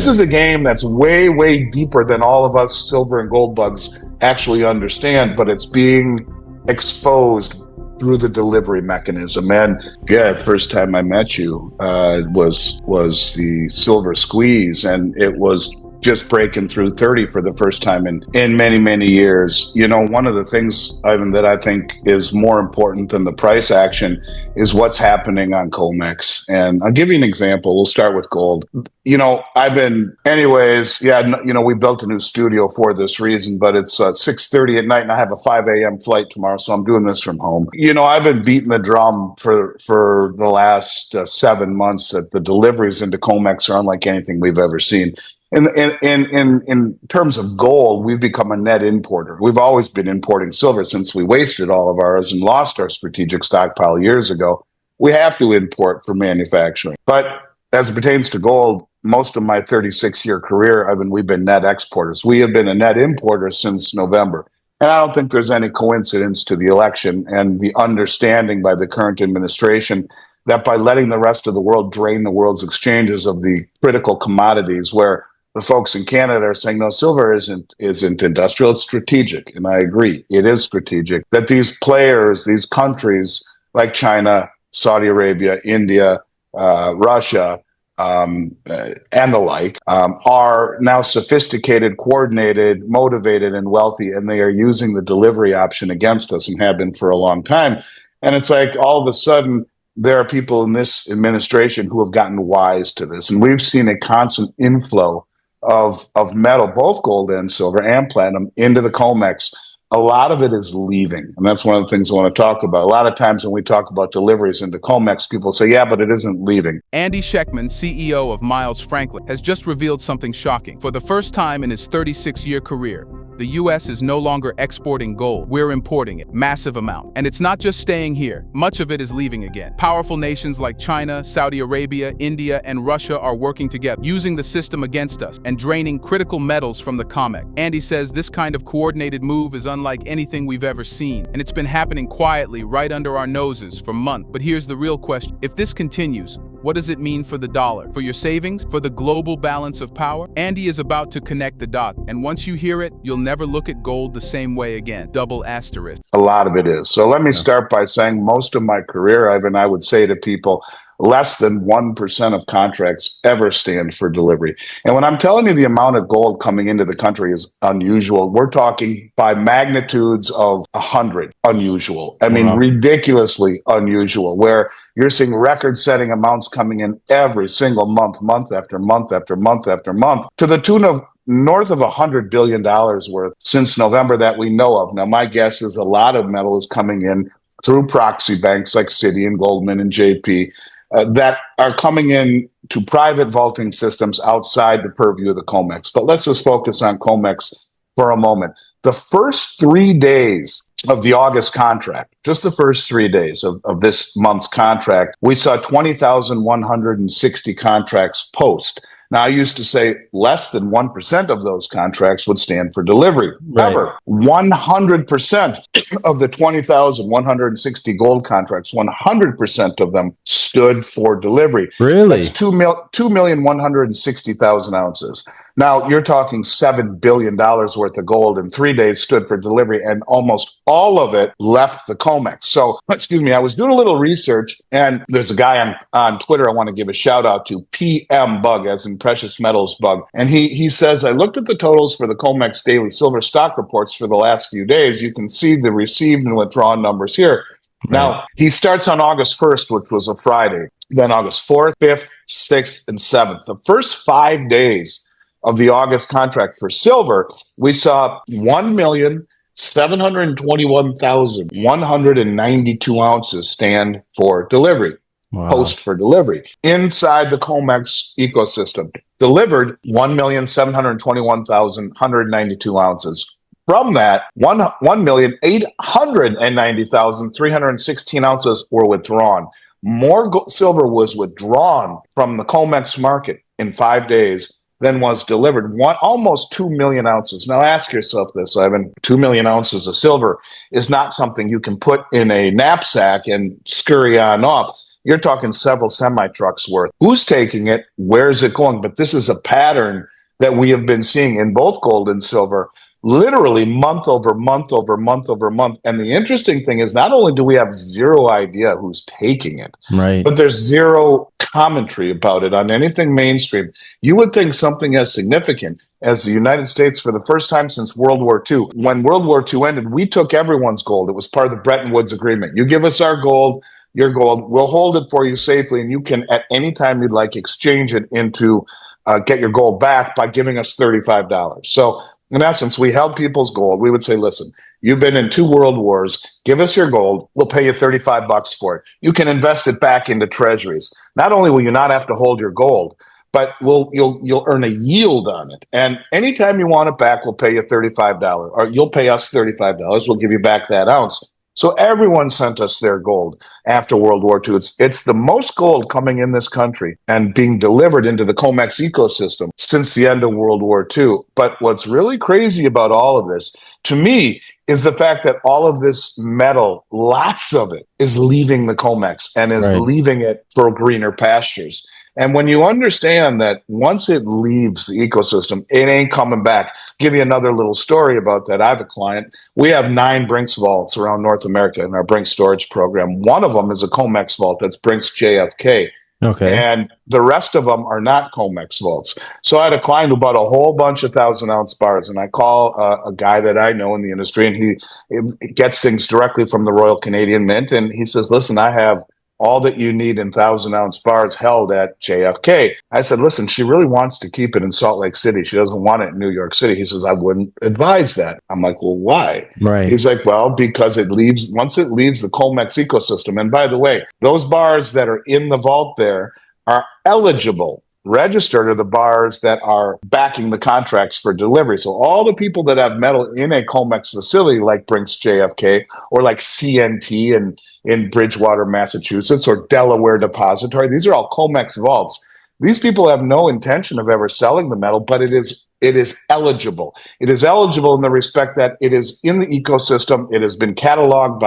This is a game that's way, way deeper than all of us silver and gold bugs actually understand, but it's being exposed through the delivery mechanism. And yeah, the first time I met you was the silver squeeze, and it was just breaking through 30 for the first time in many, many years. You know, one of the things, Ivan, that I think is more important than the price action is what's happening on COMEX. And I'll give you an example. We'll start with gold. You know, we built a new studio for this reason, but it's 6:30 at night and I have a 5 a.m. flight tomorrow, so I'm doing this from home. You know, I've been beating the drum for the last 7 months that the deliveries into COMEX are unlike anything we've ever seen. In terms of gold, we've become a net importer. We've always been importing silver since we wasted all of ours and lost our strategic stockpile years ago. We have to import for manufacturing. But as it pertains to gold, most of my 36-year career, we've been net exporters. We have been a net importer since November. And I don't think there's any coincidence to the election and the understanding by the current administration that by letting the rest of the world drain the world's exchanges of the critical commodities, where the folks in Canada are saying, no, silver isn't industrial, it's strategic. And I agree, it is strategic. That these players, these countries like China, Saudi Arabia, India, Russia, and the like, are now sophisticated, coordinated, motivated, and wealthy, and they are using the delivery option against us and have been for a long time. And it's like all of a sudden, there are people in this administration who have gotten wise to this. And we've seen a constant inflow of metal, both gold and silver and platinum, into the COMEX. A lot of it is leaving. And that's one of the things I want to talk about. A lot of times when we talk about deliveries into COMEX, people say, yeah, but it isn't leaving. Andy Schectman, CEO of Miles Franklin, has just revealed something shocking. For the first time in his 36-year career, the U.S. is no longer exporting gold. We're importing it, massive amount. And it's not just staying here. Much of it is leaving again. Powerful nations like China, Saudi Arabia, India, and Russia are working together, using the system against us and draining critical metals from the COMEX. Andy says this kind of coordinated move is unlike anything we've ever seen, and it's been happening quietly right under our noses for months. But here's the real question. If this continues, what does it mean for the dollar, for your savings, for the global balance of power? Andy is about to connect the dots, and once you hear it, you'll never look at gold the same way again. Double asterisk. A lot of it is. So let me start by saying most of my career, Ivan, I would say to people, less than 1% of contracts ever stand for delivery. And when I'm telling you the amount of gold coming into the country is unusual, we're talking by magnitudes of 100 unusual. I mean, ridiculously unusual, where you're seeing record-setting amounts coming in every single month, month after month after month after month, to the tune of north of $100 billion worth since November that we know of. Now, my guess is a lot of metal is coming in through proxy banks like Citi and Goldman and JP, that are coming in to private vaulting systems outside the purview of the COMEX. But let's just focus on COMEX for a moment. The first 3 days of the August contract, just the first 3 days of this month's contract, we saw 20,160 contracts post. Now, I used to say less than 1% of those contracts would stand for delivery. However, 100% of the 20,160 gold contracts, 100% of them stood for delivery. Really? That's 2,160,000 ounces. Now, you're talking $7 billion worth of gold in 3 days stood for delivery, and almost all of it left the COMEX. So, I was doing a little research, and there's a guy on Twitter I want to give a shout out to, PM Bug, as in Precious Metals Bug. And he says, I looked at the totals for the COMEX daily silver stock reports for the last few days. You can see the received and withdrawn numbers here. Now, he starts on August 1st, which was a Friday, then August 4th, 5th, 6th, and 7th. The first 5 days of the August contract for silver, we saw 1,721,192 ounces stand for delivery, post for delivery. Inside the COMEX ecosystem, delivered 1,721,192 ounces. From that, 1,890,316 ounces were withdrawn. More silver was withdrawn from the COMEX market in 5 days than was delivered. Almost 2 million ounces. Now ask yourself this, Ivan. 2 million ounces of silver is not something you can put in a knapsack and scurry on off. you're talking several semi-trucks worth. Who's taking it? Where's it going? But this is a pattern that we have been seeing in both gold and silver, literally month over month over month over month. And the interesting thing is, not only do we have zero idea who's taking it, Right. but there's zero commentary about it on anything mainstream. You would think something as significant as the United States, for the first time since World War II, when World War II ended, we took everyone's gold. It was part of the Bretton Woods Agreement. You give us our gold, your gold, we'll hold it for you safely, and you can, at any time you'd like, exchange it into get your gold back by giving us $35. So in essence, we held people's gold. We would say, listen, you've been in 2 world wars. Give us your gold. We'll pay you $35 for it. You can invest it back into treasuries. Not only will you not have to hold your gold, but you'll earn a yield on it. And anytime you want it back, we'll pay you $35, or you'll pay us $35. We'll give you back that ounce. So everyone sent us their gold after World War II. It's the most gold coming in this country and being delivered into the COMEX ecosystem since the end of World War II. But what's really crazy about all of this, to me, is the fact that all of this metal, lots of it, is leaving the COMEX and is leaving it for greener pastures. And when you understand that once it leaves the ecosystem, it ain't coming back. Give you another little story about that. I have a client. We have 9 Brinks vaults around North America in our Brinks storage program. One of them is a COMEX vault. That's Brinks JFK. Okay. And the rest of them are not COMEX vaults. So I had a client who bought a whole bunch of 1,000-ounce bars, and I call a guy that I know in the industry, and he gets things directly from the Royal Canadian Mint. And he says, listen, I have all that you need in 1,000-ounce bars held at JFK. I said, listen, she really wants to keep it in Salt Lake City. She doesn't want it in New York City. He says, I wouldn't advise that. I'm like, well, why? Right. He's like, well, because once it leaves the COMEX ecosystem. And by the way, those bars that are in the vault there are eligible. Registered are the bars that are backing the contracts for delivery. So all the people that have metal in a COMEX facility like Brinks JFK or like CNT in Bridgewater, Massachusetts, or Delaware Depository, these are all COMEX vaults. These people have no intention of ever selling the metal, but it is eligible. It is eligible in the respect that it is in the ecosystem. It has been cataloged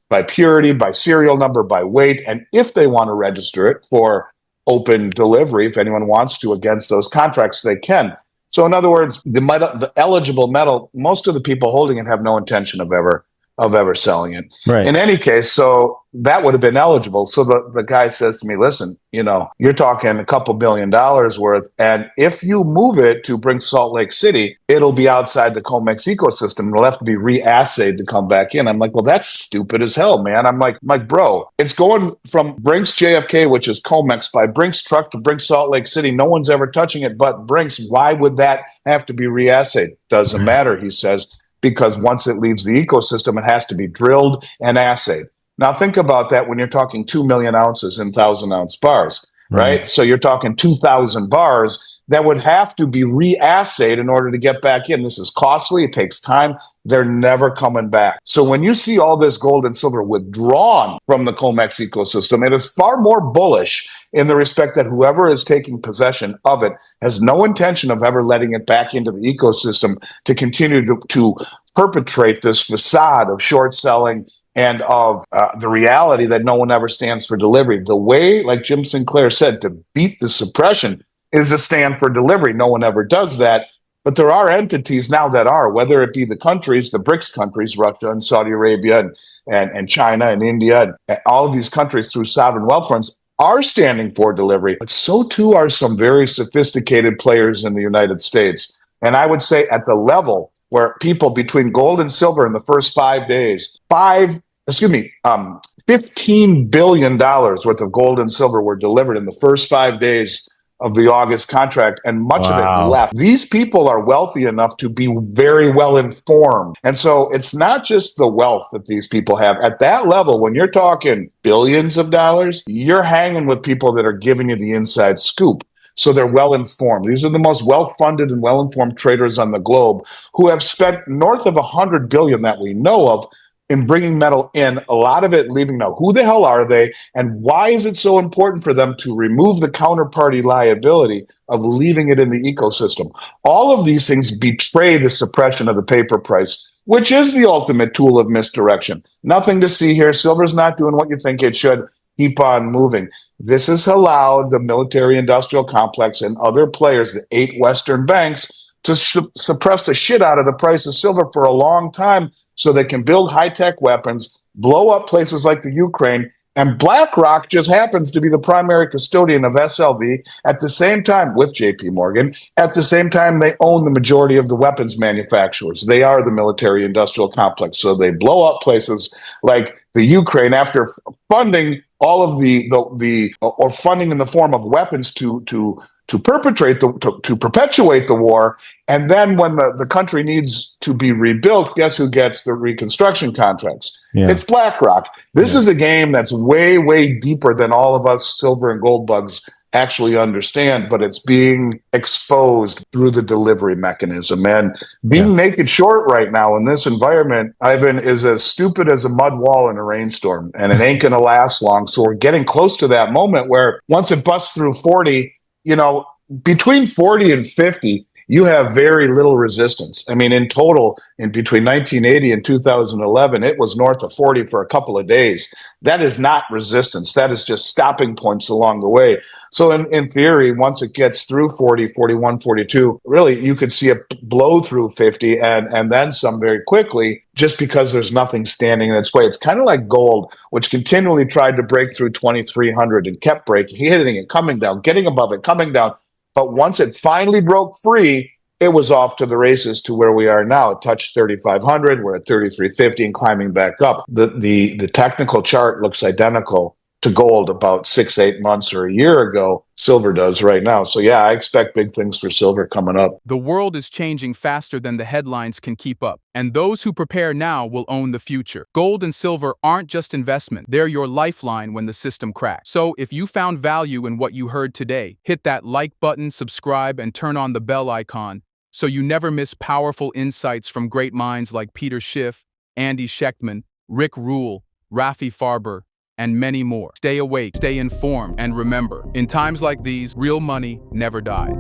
by purity, by serial number, by weight, and if they want to register it for open delivery, if anyone wants to, against those contracts, they can. So in other words, the eligible metal, most of the people holding it have no intention of ever selling it. Right. In any case, so that would have been eligible. So the guy says to me, listen, you're talking a couple $1 billion worth. And if you move it to bring Salt Lake City, it'll be outside the COMEX ecosystem. It'll have to be reassayed to come back in. I'm like, well, that's stupid as hell, man. I'm like, bro, it's going from Brinks JFK, which is COMEX, by Brinks truck to Brinks Salt Lake City. No one's ever touching it but Brinks. Why would that have to be reassayed? Doesn't matter, he says, because once it leaves the ecosystem, it has to be drilled and assayed. Now, think about that when you're talking 2 million ounces in 1,000-ounce bars, right? So you're talking 2,000 bars that would have to be reassayed in order to get back in. This is costly. It takes time. They're never coming back. So when you see all this gold and silver withdrawn from the COMEX ecosystem, it is far more bullish in the respect that whoever is taking possession of it has no intention of ever letting it back into the ecosystem to continue to perpetrate this facade of short selling and of the reality that no one ever stands for delivery. The way, like Jim Sinclair said, to beat the suppression is to stand for delivery. No one ever does that. But there are entities now that are, whether it be the countries, the BRICS countries, Russia and Saudi Arabia and China and India, and all of these countries through sovereign wealth funds are standing for delivery. But so too are some very sophisticated players in the United States. And I would say at the level where people between gold and silver in the first 5 days, $15 billion worth of gold and silver were delivered in the first 5 days of the August contract, and much of it left. These people are wealthy enough to be very well informed. And so it's not just the wealth that these people have. At that level, when you're talking billions of dollars, you're hanging with people that are giving you the inside scoop. So they're well informed. These are the most well-funded and well-informed traders on the globe who have spent north of $100 billion that we know of in bringing metal in, a lot of it leaving now. Who the hell are they? And why is it so important for them to remove the counterparty liability of leaving it in the ecosystem? All of these things betray the suppression of the paper price, which is the ultimate tool of misdirection. Nothing to see here. Silver's not doing what you think it should. keep on moving. This has allowed the military industrial complex and other players, the 8 Western banks, to suppress the shit out of the price of silver for a long time so they can build high-tech weapons, blow up places like the Ukraine. And BlackRock just happens to be the primary custodian of SLV at the same time with JP Morgan. At the same time, they own the majority of the weapons manufacturers. They are the military industrial complex. So they blow up places like the Ukraine after funding all of the or funding in the form of weapons to perpetuate the war. And then when the country needs to be rebuilt, guess who gets the reconstruction contracts? Yeah. It's BlackRock. This is a game that's way, way deeper than all of us silver and gold bugs actually understand, but it's being exposed through the delivery mechanism. And being naked short right now in this environment, Ivan, is as stupid as a mud wall in a rainstorm, and it ain't going to last long. So we're getting close to that moment where once it busts through 40, between 40 and 50, you have very little resistance. I mean, in total, in between 1980 and 2011, it was north of 40 for a couple of days. That is not resistance. That is just stopping points along the way. So in theory, once it gets through 40, 41, 42, really, you could see it blow through 50 and then some very quickly, just because there's nothing standing in its way. It's kind of like gold, which continually tried to break through 2,300 and kept breaking, hitting it, coming down, getting above it, coming down. But once it finally broke free, it was off to the races to where we are now. It touched 3,500. We're at 3,350 and climbing back up. The technical chart looks identical to gold about 6-8 months or a year ago. Silver does right now. So yeah, I expect big things for silver coming up. The world is changing faster than the headlines can keep up, and those who prepare now will own the future. Gold and silver aren't just investment, they're your lifeline when the system cracks. So if you found value in what you heard today, hit that like button, subscribe, and turn on the bell icon so you never miss powerful insights from great minds like Peter Schiff, Andy Schectman, Rick Rule, Rafi Farber, and many more. Stay awake, stay informed, and remember, in times like these, real money never dies.